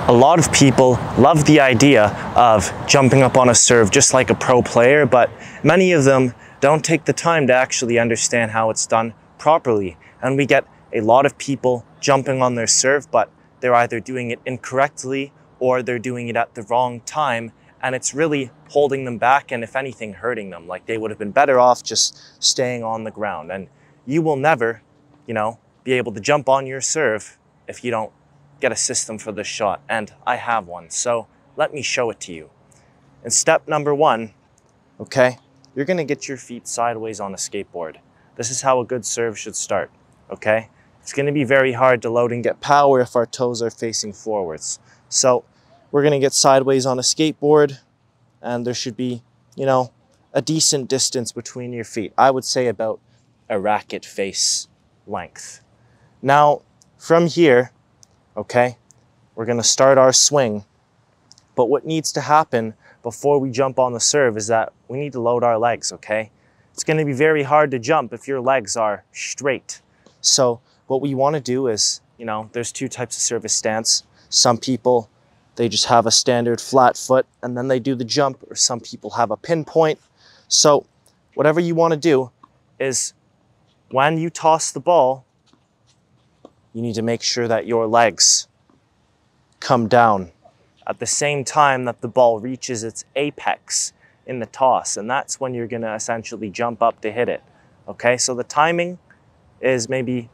A lot of people love the idea of jumping up on a serve just like a pro player, but many of them don't take the time to actually understand how it's done properly. And we get a lot of people jumping on their serve, but they're either doing it incorrectly or they're doing it at the wrong time, and it's really holding them back and, if anything, hurting them. Like, they would have been better off just staying on the ground. And you will never, be able to jump on your serve if you don't get a system for this shot, and I have one, so let me show it to you. In step number 1, you're gonna get your feet sideways on a skateboard. This is how a good serve should start, It's gonna be very hard to load and get power if our toes are facing forwards. So we're gonna get sideways on a skateboard, and there should be, a decent distance between your feet. I would say about a racket face length. Now, from here, we're gonna start our swing, but what needs to happen before we jump on the serve is that we need to load our legs, It's gonna be very hard to jump if your legs are straight. So what we wanna do is, there's 2 types of service stance. Some people, they just have a standard flat foot and then they do the jump, or some people have a pinpoint. So whatever you wanna do is, when you toss the ball, you need to make sure that your legs come down at the same time that the ball reaches its apex in the toss. And that's when you're gonna essentially jump up to hit it, So the timing is maybe,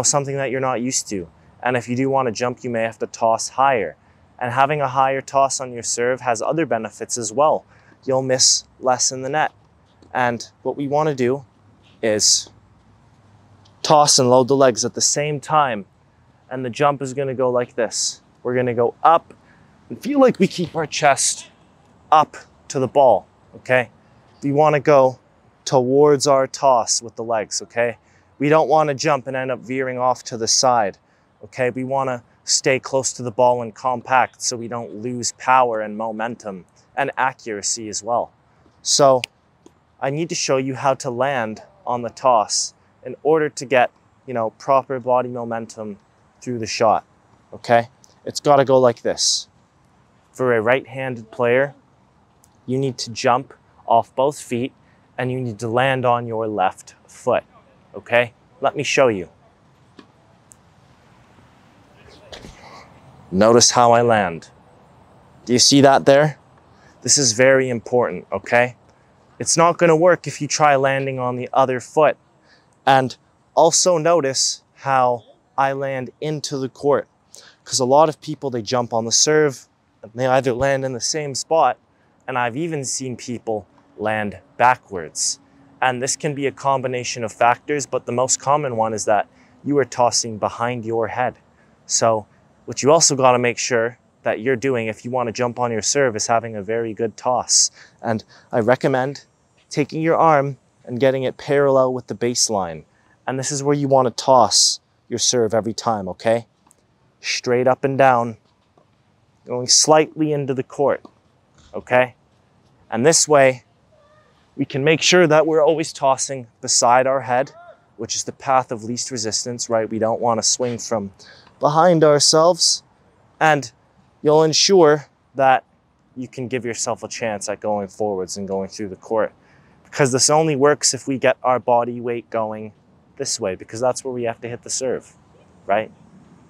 something that you're not used to. And if you do wanna jump, you may have to toss higher. And having a higher toss on your serve has other benefits as well. You'll miss less in the net. And what we wanna do is toss and load the legs at the same time. And the jump is gonna go like this. We're gonna go up and feel like we keep our chest up to the ball, We wanna go towards our toss with the legs, We don't wanna jump and end up veering off to the side, We wanna stay close to the ball and compact so we don't lose power and momentum and accuracy as well. So I need to show you how to land on the toss in order to get, proper body momentum through the shot, It's gotta go like this. For a right-handed player, you need to jump off both feet and you need to land on your left foot, Let me show you. Notice how I land. Do you see that there? This is very important, It's not gonna work if you try landing on the other foot. And also notice how I land into the court, because a lot of people, they jump on the serve and they either land in the same spot, and I've even seen people land backwards. And this can be a combination of factors, but the most common one is that you are tossing behind your head. So what you also got to make sure that you're doing if you want to jump on your serve is having a very good toss. And I recommend taking your arm and getting it parallel with the baseline. And this is where you want to toss your serve every time, Straight up and down, going slightly into the court, And this way, we can make sure that we're always tossing beside our head, which is the path of least resistance, We don't want to swing from behind ourselves. And you'll ensure that you can give yourself a chance at going forwards and going through the court. Because this only works if we get our body weight going this way, because that's where we have to hit the serve,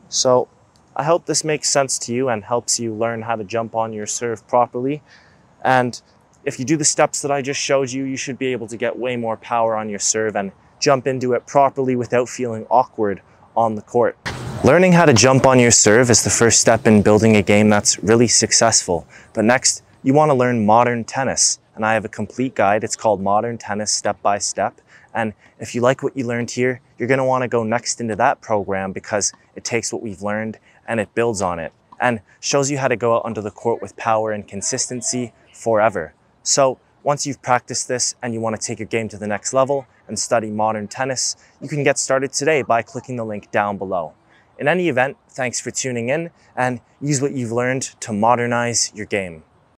So I hope this makes sense to you and helps you learn how to jump on your serve properly. And if you do the steps that I just showed you, you should be able to get way more power on your serve and jump into it properly without feeling awkward on the court. Learning how to jump on your serve is the first step in building a game that's really successful. But next, you want to learn modern tennis. And I have a complete guide. It's called Modern Tennis Step by Step. And if you like what you learned here, you're going to want to go next into that program, because it takes what we've learned and it builds on it and shows you how to go out onto the court with power and consistency forever. So once you've practiced this and you want to take your game to the next level and study modern tennis, you can get started today by clicking the link down below. In any event, thanks for tuning in, and use what you've learned to modernize your game.